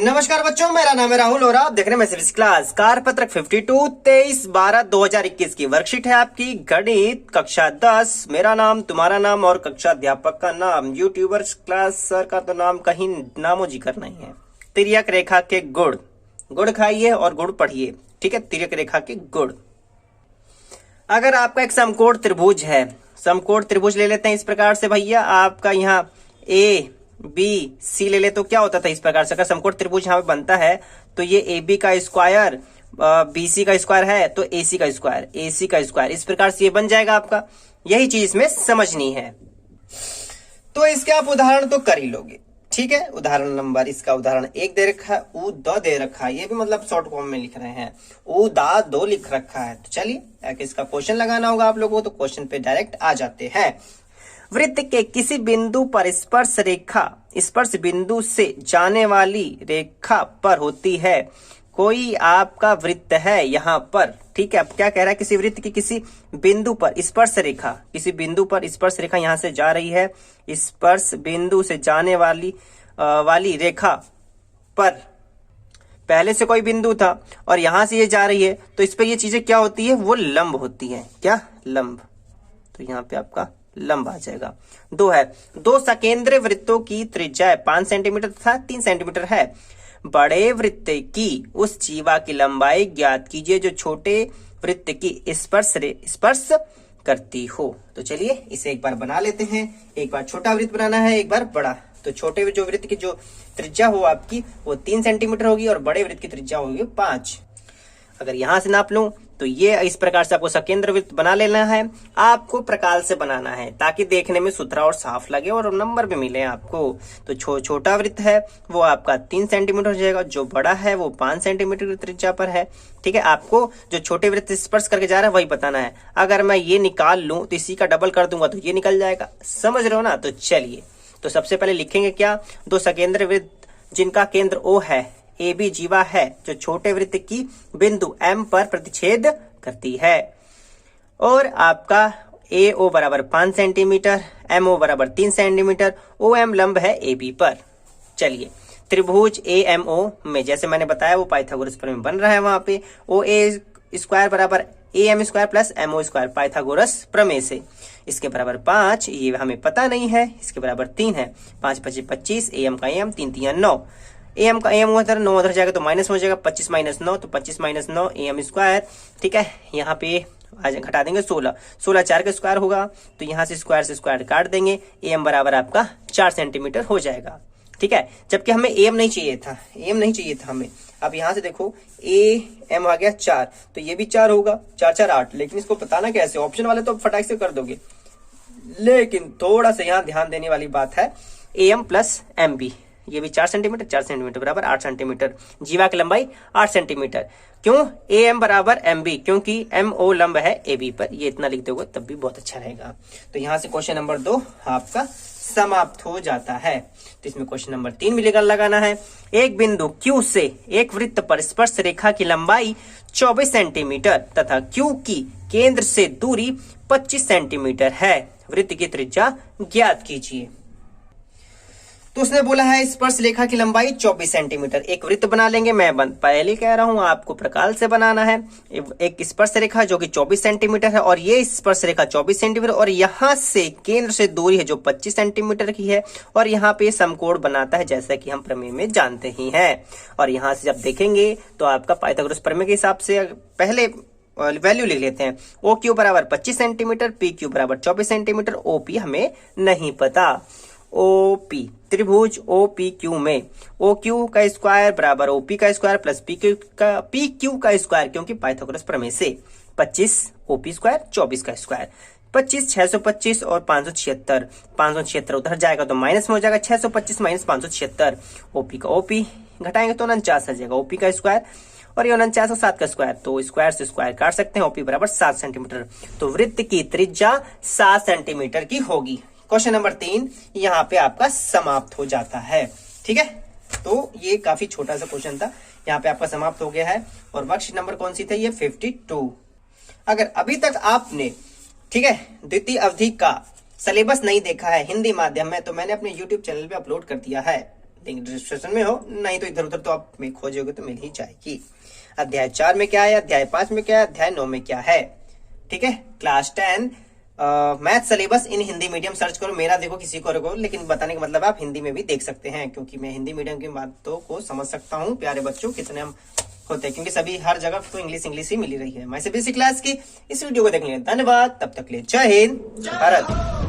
नमस्कार बच्चों, मेरा नाम है राहुल और आप देख रहे हैं फिजिक्स क्लास कारपत्रक 52 23/12/2021 की वर्कशीट है आपकी गणित कक्षा 10। मेरा नाम, तुम्हारा नाम और कक्षा अध्यापक का नाम। यूट्यूबर्स क्लास सर का तो नाम कहीं नामो जिक्र नहीं है। तिर्यक रेखा के गुण, गुड़ खाइए और गुड़ पढ़िए, ठीक है। तिर्यक रेखा के गुण। अगर आपका एक समकोण त्रिभुज है, समकोण त्रिभुज ले लेते हैं इस प्रकार से भैया। आपका यहाँ ए बी सी ले ले तो क्या होता था इस प्रकार से। अगर समकोण त्रिभुज यहाँ पे बनता है तो ये ए बी का स्क्वायर बी सी का स्क्वायर है तो ए सी का स्क्वायर, ए सी का स्क्वायर, इस प्रकार से ये बन जाएगा आपका। यही चीज इसमें समझनी है। तो इसके आप उदाहरण तो कर ही लोगे, ठीक है। उदाहरण नंबर, इसका उदाहरण 1 दे रखा है, उ द दे रखा है, ये भी मतलब शॉर्ट फॉर्म में लिख रहे हैं। उ दा दो लिख रखा है। तो चलिए इसका क्वेश्चन लगाना होगा आप लोगों को, तो क्वेश्चन पे डायरेक्ट आ जाते हैं। वृत्त के किसी बिंदु पर स्पर्श रेखा स्पर्श बिंदु से जाने वाली रेखा पर होती है। कोई आपका वृत्त है यहाँ पर, ठीक है। अब क्या कह रहा है, किसी वृत्त की किसी बिंदु पर स्पर्श रेखा, किसी बिंदु पर स्पर्श रेखा यहाँ से जा रही है। स्पर्श बिंदु से जाने वाली रेखा पर पहले से कोई बिंदु था और यहां से ये जा रही है, तो इस पर ये चीजें क्या होती है, वो लंब होती है। क्या? लंब। तो यहाँ पे आपका लंब आ जाएगा। 2 है, 2 सकेंद्र वृत्तों की त्रिज्या 5 सेंटीमीटर तथा 3 सेंटीमीटर है। बड़े वृत्त की उस जीवा की लंबाई ज्ञात कीजिए जो छोटे वृत्त की स्पर्श करती हो। तो चलिए इसे एक बार बना लेते हैं। एक बार छोटा वृत्त बनाना है, एक बार बड़ा। तो छोटे जो वृत्त की जो त्रिज्या हो आपकी वो 3 सेंटीमीटर होगी और बड़े वृत्त की त्रिज्या होगी 5। अगर यहां से नाप लूं तो ये इस प्रकार से आपको सकेंद्र वृत्त बना लेना है। आपको प्रकाल से बनाना है ताकि देखने में सुथरा और साफ लगे और नंबर भी मिले आपको। तो छोटा वृत्त है वो आपका 3 सेंटीमीटर हो जाएगा, जो बड़ा है वो 5 सेंटीमीटर की त्रिज्या पर है, ठीक है। आपको जो छोटे वृत्त स्पर्श करके जा रहा है वही बताना है। अगर मैं ये निकाल लूं तो इसी का डबल कर दूंगा तो ये निकल जाएगा, समझ रहे हो ना। तो चलिए, तो सबसे पहले लिखेंगे क्या, 2 सकेंद्र वृत्त जिनका केंद्र O है, ए बी जीवा है, जो छोटे वृत्त की बिंदु M पर प्रतिच्छेद करती है। और आपका ए ओ बराबर 5 सेंटीमीटर, एम ओ बराबर 3 सेंटीमीटर, ओ एम लंब है ए बी पर। चलिए, त्रिभुज ए एम ओ में जैसे मैंने बताया वो पाइथागोरस प्रमेय बन रहा है। वहां पे ओ ए स्क्वायर बराबर A M square plus M O square, Pythagoras प्रमेय से। इसके बराबर 5, ये हमें पता नहीं है। इसके बराबर 3 है, 5 5 25, ए एम का एम, 3 3 9, ए एम का एम उधर 9 उधर जाएगा तो माइनस हो जाएगा, 25 - 9 तो 25 - 9 ए एम स्क्वायर, ठीक है। यहाँ पे घटा देंगे 16, 16 4 का स्क्वायर होगा तो यहाँ से स्क्वायर काट देंगे। ए एम बराबर आपका 4 सेंटीमीटर हो जाएगा, ठीक है। जबकि हमें ए एम नहीं चाहिए था, एम नहीं चाहिए था हमें। अब यहाँ से देखो ए एम आ गया 4, तो ये भी 4 होगा, 4 4 8। लेकिन इसको बताना कैसे, ऑप्शन वाले तो फटाक से कर दोगे, लेकिन थोड़ा सा यहाँ ध्यान देने वाली बात है। A M plus M B, ये भी 4 सेंटीमीटर, 4 सेंटीमीटर बराबर 8 सेंटीमीटर। जीवा की लंबाई 8 सेंटीमीटर। क्यों? ए एम बराबर एम बी, क्योंकि एम ओ लंब है ए बी पर। ये इतना लिख दोगे तब भी बहुत अच्छा रहेगा। तो यहाँ से क्वेश्चन नंबर 2 आपका समाप्त हो जाता है। तो इसमें क्वेश्चन नंबर 3 भी लगाना है। एक बिंदु Q से एक वृत्त पर स्पर्श रेखा की लंबाई 24 सेंटीमीटर तथा Q की केंद्र से दूरी 25 सेंटीमीटर है। वृत्त की त्रिज्या ज्ञात कीजिए। तो उसने बोला है स्पर्श रेखा की लंबाई 24 सेंटीमीटर। एक वृत्त बना लेंगे, मैं पहले कह रहा हूं आपको प्रकाल से बनाना है। एक स्पर्श रेखा जो कि 24 सेंटीमीटर है और ये स्पर्श रेखा 24 सेंटीमीटर और यहां से केंद्र से दूरी है जो 25 सेंटीमीटर की है और यहाँ पे समकोण बनाता है जैसा कि हम प्रमेय में जानते ही हैं। और यहाँ से जब देखेंगे तो आपका पाइथागोरस प्रमेय के हिसाब से पहले वैल्यू लिख लेते हैं। ओ क्यू बराबर 25 सेंटीमीटर, पी क्यू बराबर 24 सेंटीमीटर, ओ पी हमें नहीं पता। ओपी, त्रिभुज OPQ में OQ का स्क्वायर बराबर OP का स्क्वायर प्लस PQ का स्क्वायर, क्योंकि पाइथागोरस प्रमेय से 25 OP स्क्वायर 24 का स्क्वायर, 25 625 और 576, 576 उधर जाएगा तो माइनस में हो जाएगा, 625 - 576, OP का OP घटाएंगे तो 49 आ जाएगा, OP का स्क्वायर और ये 49 और 7 का स्क्वायर, तो स्क्वायर से स्क्वायर काट सकते हैं। OP बराबर 7 सेंटीमीटर। तो वृत्त की त्रिज्या 7 सेंटीमीटर की होगी। क्वेश्चन नंबर 3 यहाँ पे आपका समाप्त हो जाता है, ठीक है। तो ये काफी छोटा सा क्वेश्चन था, यहाँ पे आपका समाप्त हो गया है। और वर्कशीट नंबर कौन सी थी, ये 52। अगर अभी तक आपने, ठीक है, द्वितीय अवधि का सिलेबस नहीं देखा है हिंदी माध्यम में, तो मैंने अपने YouTube चैनल पे अपलोड कर दिया है। लिंक डिस्क्रिप्शन में हो, नहीं तो इधर उधर तो आप में खोजोगे तो मिल ही जाएगी। अध्याय 4 में क्या है, अध्याय 5 में क्या है, अध्याय 9 में क्या है। ठीक है, class 10 math syllabus in Hindi medium search करो। मेरा देखो किसी को रखो, लेकिन बताने का मतलब आप हिंदी में भी देख सकते हैं, क्योंकि मैं हिंदी मीडियम की बातों को समझ सकता हूँ। प्यारे बच्चों, कितने हम होते हैं, क्योंकि सभी हर जगह तो इंग्लिश ही मिली रही है। मैं सीबीएसई क्लास की इस वीडियो को देखने के लिए धन्यवाद। तब तक ले जय हिंद, जय भारत।